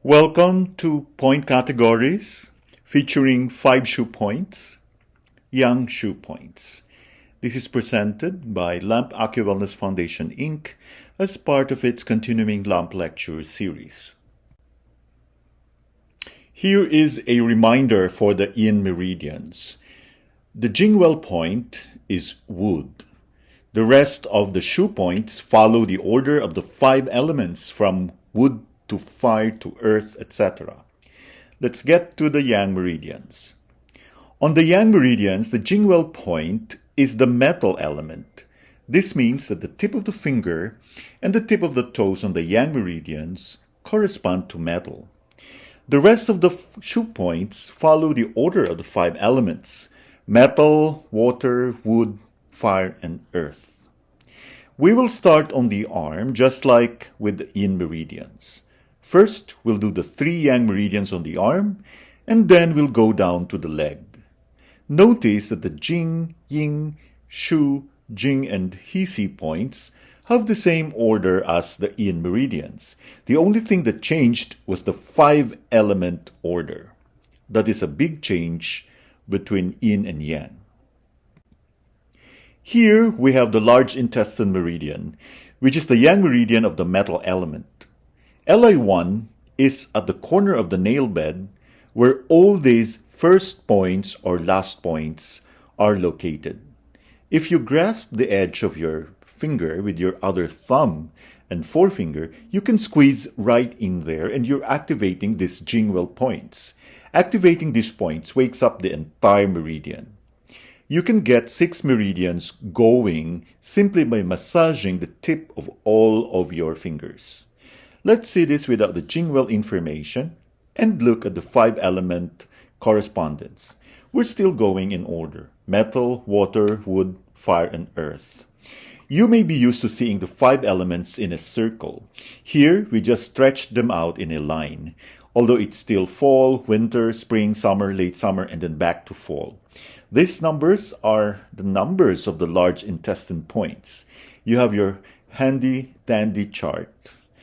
Welcome to Point Categories featuring 5 shoe points, Yang shoe points. This is presented by Lamp AcuWellness Foundation Inc. as part of its continuing Lamp Lecture series. Here is a reminder for the Yin meridians. The Jing point is wood. The rest of the shoe points follow the order of the 5 elements from wood to fire to earth, etc. Let's get to the Yang meridians. On the Yang meridians, the Jing point is the metal element. This means that the tip of the finger and the tip of the toes on the Yang meridians correspond to metal. The rest of the shoe points follow the order of the 5 elements: metal, water, wood, fire, and earth. We will start on the arm just like with the Yin meridians. First, we'll do the 3 Yang meridians on the arm, and then we'll go down to the leg. Notice that the Jing, Ying, Shu, Jing, and Hisi points have the same order as the Yin meridians. The only thing that changed was the 5-element order. That is a big change between Yin and Yang. Here we have the large intestine meridian, which is the Yang meridian of the metal element. LI1 is at the corner of the nail bed where all these first points or last points are located. If you grasp the edge of your finger with your other thumb and forefinger, you can squeeze right in there and you're activating these Jing points. Activating these points wakes up the entire meridian. You can get 6 meridians going simply by massaging the tip of all of your fingers. Let's see this without the Jing information and look at the 5-element correspondence. We're still going in order: metal, water, wood, fire, and earth. You may be used to seeing the 5 elements in a circle. Here, we just stretched them out in a line, although it's still fall, winter, spring, summer, late summer, and then back to fall. These numbers are the numbers of the large intestine points. You have your handy-dandy chart,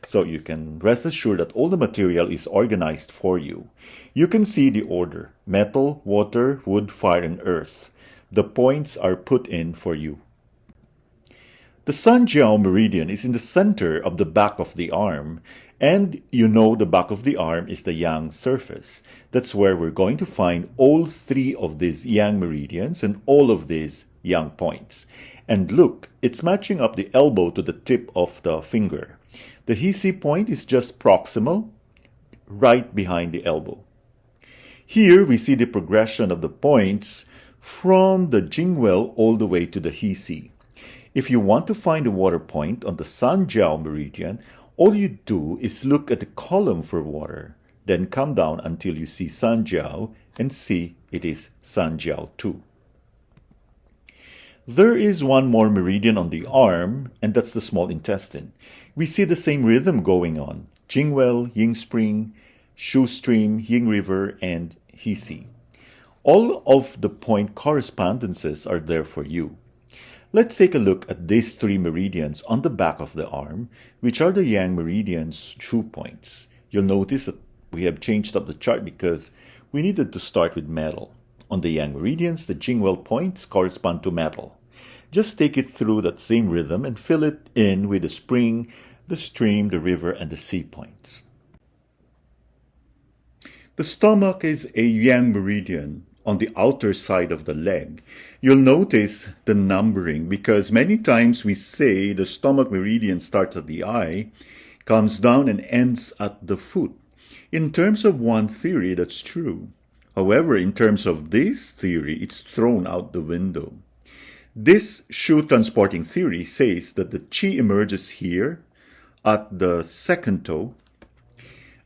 so you can rest assured that all the material is organized for you. You can see the order: metal, water, wood, fire, and earth. The points are put in for you. The Sanjiao meridian is in the center of the back of the arm, and you know the back of the arm is the Yang surface. That's where we're going to find all 3 of these Yang meridians and all of these Yang points. And look, it's matching up the elbow to the tip of the finger. The Hisi point is just proximal, right behind the elbow. Here we see the progression of the points from the Jing all the way to the Hisi. If you want to find a water point on the Sanjiao meridian, all you do is look at the column for water, then come down until you see Sanjiao and see it is Sanjiao 2. There is one more meridian on the arm, and that's the small intestine. We see the same rhythm going on: Jing Ying Spring, Shu Stream, Ying River, and Hisi. All of the point correspondences are there for you. Let's take a look at these 3 meridians on the back of the arm, which are the Yang meridian's shoe points. You'll notice that we have changed up the chart because we needed to start with metal. On the Yang meridians, the Jing points correspond to metal. Just take it through that same rhythm and fill it in with the spring, the stream, the river, and the sea points. The stomach is a Yang meridian on the outer side of the leg. You'll notice the numbering because many times we say the stomach meridian starts at the eye, comes down, and ends at the foot. In terms of one theory, that's true. However, in terms of this theory, it's thrown out the window. This shoe transporting theory says that the chi emerges here at the second toe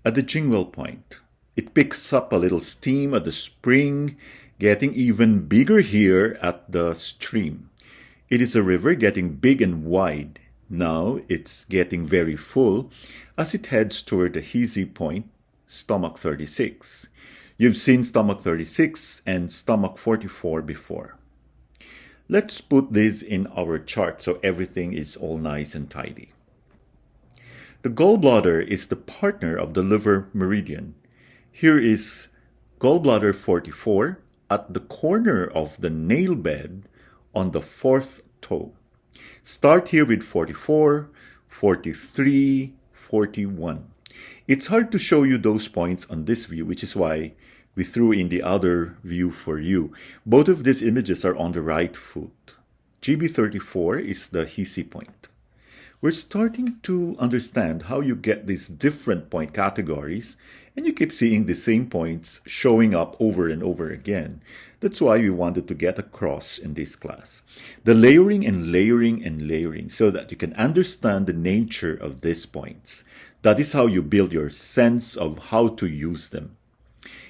at the Jing point. It picks up a little steam at the spring, getting even bigger here at the stream. It is a river getting big and wide. Now it's getting very full as it heads toward the Hisi point, stomach 36. You've seen stomach 36 and stomach 44 before. Let's put this in our chart so everything is all nice and tidy. The gallbladder is the partner of the liver meridian. Here is gallbladder 44 at the corner of the nail bed on the fourth toe. Start here with 44, 43, 41. It's hard to show you those points on this view, which is why we threw in the other view for you. Both of these images are on the right foot. GB34 is the Hisi point. We're starting to understand how you get these different point categories, and you keep seeing the same points showing up over and over again. That's why we wanted to get across in this class. The layering and layering and layering so that you can understand the nature of these points. That is how you build your sense of how to use them.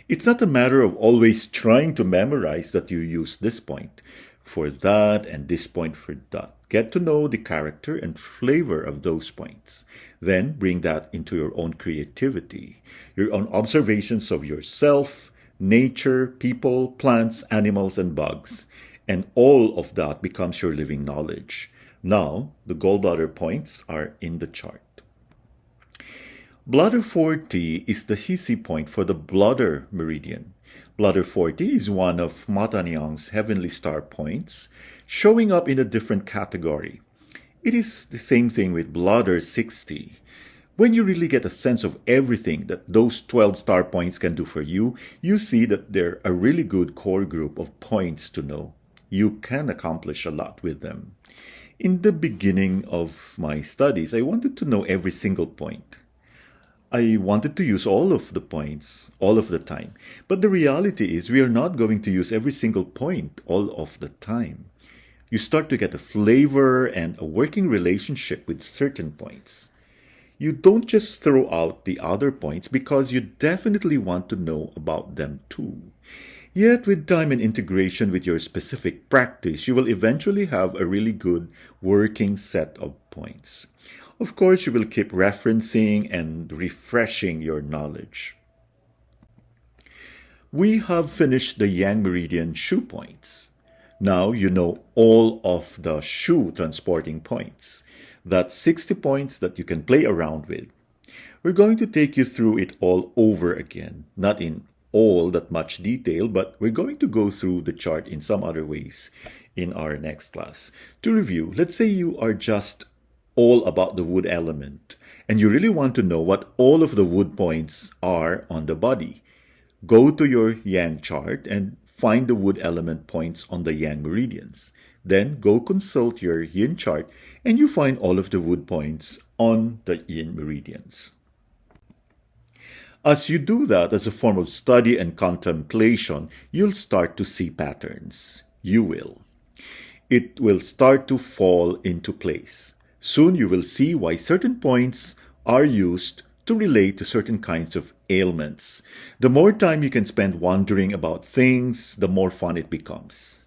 It's not a matter of always trying to memorize that you use this point for that and this point for that. Get to know the character and flavor of those points. Then bring that into your own creativity, your own observations of yourself, nature, people, plants, animals, and bugs. And all of that becomes your living knowledge. Now, the gallbladder points are in the chart. Bladder 40 is the Hisi point for the bladder meridian. Bladder 40 is one of Matanyang's heavenly star points, showing up in a different category. It is the same thing with bladder 60. When you really get a sense of everything that those 12 star points can do for you, you see that they're a really good core group of points to know. You can accomplish a lot with them. In the beginning of my studies, I wanted to know every single point. I wanted to use all of the points all of the time. But the reality is we are not going to use every single point all of the time. You start to get a flavor and a working relationship with certain points. You don't just throw out the other points because you definitely want to know about them too. Yet with time and integration with your specific practice, you will eventually have a really good working set of points. Of course, you will keep referencing and refreshing your knowledge. We have finished the Yang meridian shu-points. Now you know all of the shu transporting points. That's 60 points that you can play around with. We're going to take you through it all over again, not in all that much detail, but we're going to go through the chart in some other ways in our next class. To review, let's say you are just all about the wood element, and you really want to know what all of the wood points are on the body. Go to your Yang chart and find the wood element points on the Yang meridians. Then go consult your Yin chart and you find all of the wood points on the Yin meridians. As you do that as a form of study and contemplation, you'll start to see patterns. You will. It will start to fall into place. Soon you will see why certain points are used to relate to certain kinds of ailments. The more time you can spend wondering about things, the more fun it becomes.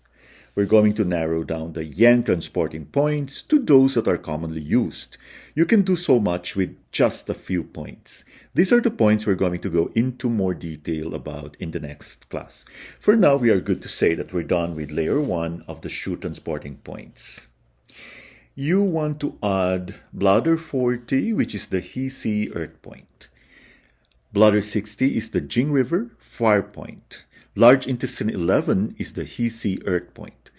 We're going to narrow down the Yang transporting points to those that are commonly used. You can do so much with just a few points. These are the points we're going to go into more detail about in the next class. For now, we are good to say that we're done with layer 1 of the shu transporting points. You want to add bladder 40, which is the Hisi earth point. Bladder 60 is the Jing River fire point. Large intestine 11 is the Hisi earth point.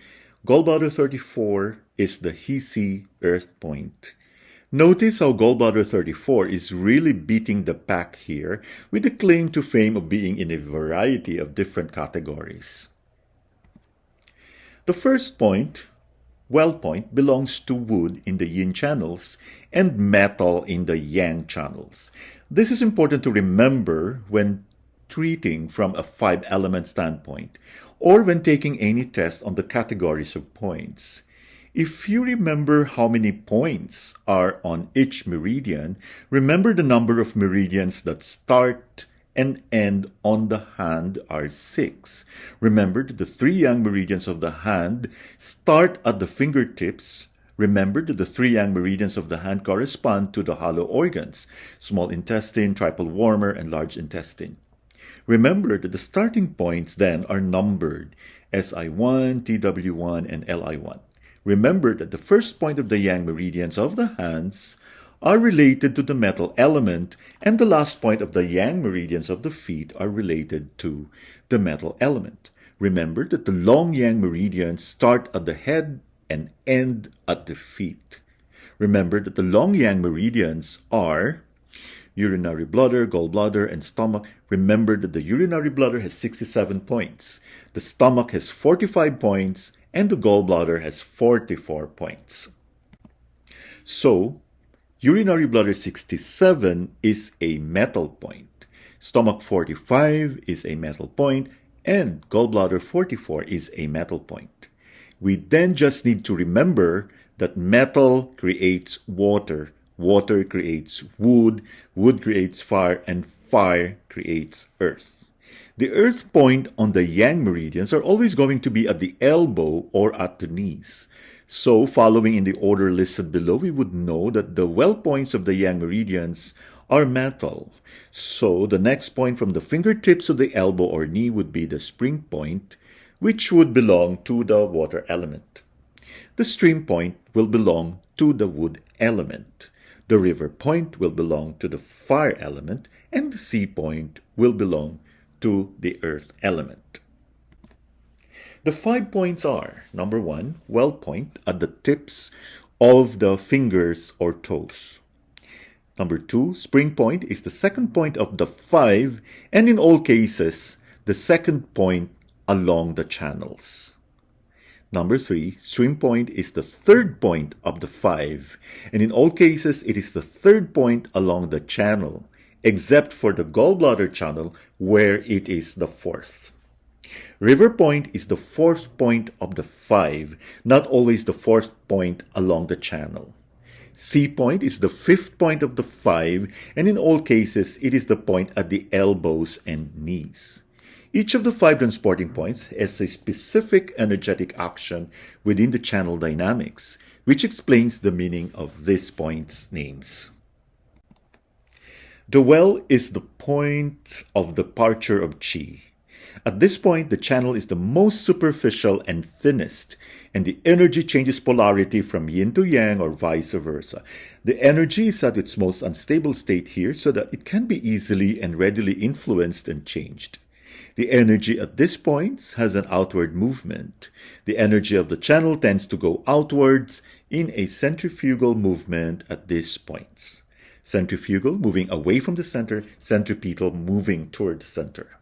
Gallbladder 34 is the Hisi earth point. Notice how gallbladder 34 is really beating the pack here with the claim to fame of being in a variety of different categories. The first point, well point, belongs to wood in the yin channels and metal in the yang channels. This is important to remember when treating from a 5-element standpoint or when taking any test on the categories of points. If you remember how many points are on each meridian, remember the number of meridians that start and end on the hand are 6. Remember that the 3 yang meridians of the hand start at the fingertips. Remember that the 3 yang meridians of the hand correspond to the hollow organs, small intestine, triple warmer, and large intestine. Remember that the starting points then are numbered SI1, TW1, and LI1. Remember that the first point of the yang meridians of the hands are related to the metal element, and the last point of the yang meridians of the feet are related to the metal element. Remember that the long yang meridians start at the head and end at the feet. Remember that the long yang meridians are urinary bladder, gallbladder, and stomach. Remember that the urinary bladder has 67 points, the stomach has 45 points, and the gallbladder has 44 points. So, urinary bladder 67 is a metal point, stomach 45 is a metal point, and gallbladder 44 is a metal point. We then just need to remember that metal creates water, water creates wood, wood creates fire, and fire creates earth. The earth point on the yang meridians are always going to be at the elbow or at the knees. So, following in the order listed below, we would know that the well points of the yang meridians are metal. So, the next point from the fingertips of the elbow or knee would be the spring point, which would belong to the water element. The stream point will belong to the wood element. The river point will belong to the fire element, and the sea point will belong to the earth element. The 5 points are, number 1, well point at the tips of the fingers or toes. Number 2, spring point is the second point of the 5, and in all cases, the second point along the channels. Number 3, stream point is the third point of the 5, and in all cases, it is the third point along the channel, except for the gallbladder channel where it is the fourth. River point is the fourth point of the 5, not always the fourth point along the channel. Sea point is the fifth point of the 5, and in all cases, it is the point at the elbows and knees. Each of the 5 transporting points has a specific energetic action within the channel dynamics, which explains the meaning of these points' names. The well is the point of departure of qi. At this point, the channel is the most superficial and thinnest, and the energy changes polarity from yin to yang or vice versa. The energy is at its most unstable state here so that it can be easily and readily influenced and changed. The energy at these points has an outward movement. The energy of the channel tends to go outwards in a centrifugal movement at these points. Centrifugal moving away from the center, centripetal moving toward the center.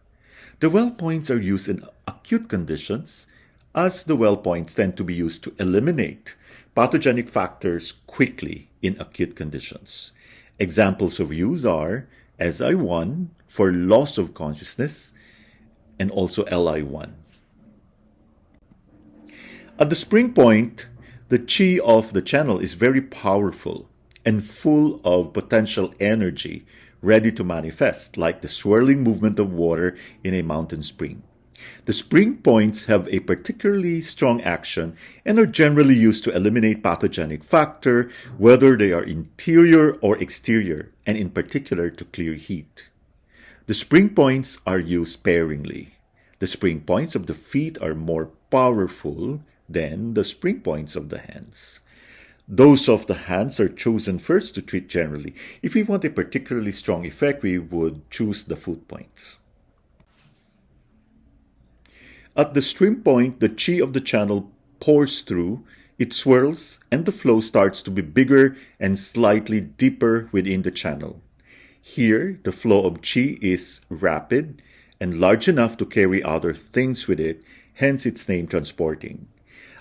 The well points are used in acute conditions, as the well points tend to be used to eliminate pathogenic factors quickly in acute conditions. Examples of use are SI1 for loss of consciousness and also LI1. At the spring point, the qi of the channel is very powerful and full of potential energy, ready to manifest, like the swirling movement of water in a mountain spring. The spring points have a particularly strong action and are generally used to eliminate pathogenic factor, whether they are interior or exterior, and in particular to clear heat. The spring points are used sparingly. The spring points of the feet are more powerful than the spring points of the hands. Those of the hands are chosen first to treat generally. If we want a particularly strong effect, we would choose the foot points. At the stream point, the qi of the channel pours through, it swirls, and the flow starts to be bigger and slightly deeper within the channel. Here, the flow of qi is rapid and large enough to carry other things with it, hence its name transporting.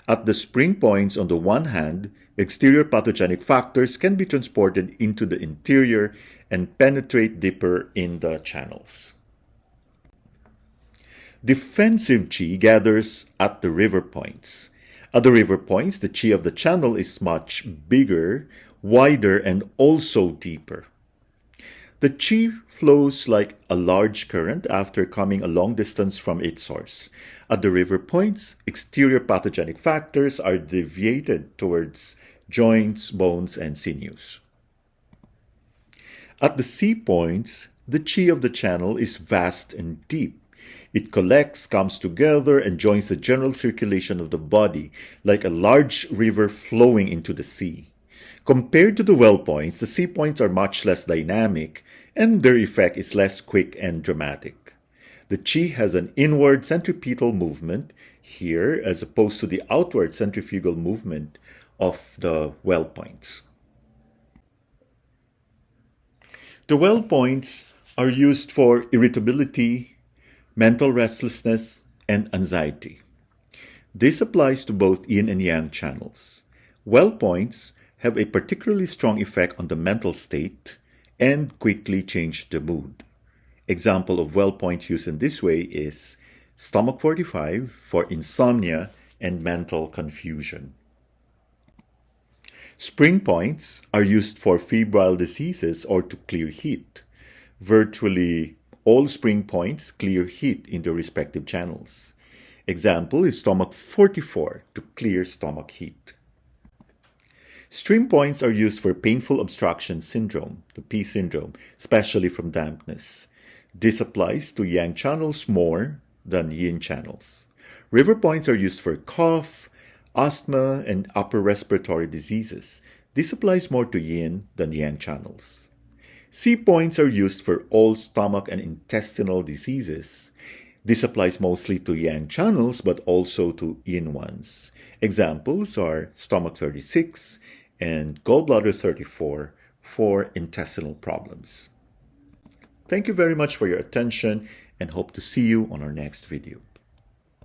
At the spring points, on the one hand, exterior pathogenic factors can be transported into the interior and penetrate deeper in the channels. Defensive qi gathers at the river points. At the river points, the qi of the channel is much bigger, wider, and also deeper. The qi flows like a large current after coming a long distance from its source. At the river points, exterior pathogenic factors are deviated towards joints, bones, and sinews. At the sea points, the qi of the channel is vast and deep. It collects, comes together, and joins the general circulation of the body, like a large river flowing into the sea. Compared to the well points, the C points are much less dynamic and their effect is less quick and dramatic. The chi has an inward centripetal movement here as opposed to the outward centrifugal movement of the well points. The well points are used for irritability, mental restlessness, and anxiety. This applies to both yin and yang channels. Well points have a particularly strong effect on the mental state and quickly change the mood. Example of well point used in this way is stomach 45 for insomnia and mental confusion. Spring points are used for febrile diseases or to clear heat. Virtually all spring points clear heat in their respective channels. Example is stomach 44 to clear stomach heat. Stream points are used for painful obstruction syndrome, the P syndrome, especially from dampness. This applies to yang channels more than yin channels. River points are used for cough, asthma, and upper respiratory diseases. This applies more to yin than yang channels. C points are used for all stomach and intestinal diseases. This applies mostly to yang channels but also to yin ones. Examples are stomach 36 and gallbladder 34 for intestinal problems. Thank you very much for your attention and hope to see you on our next video.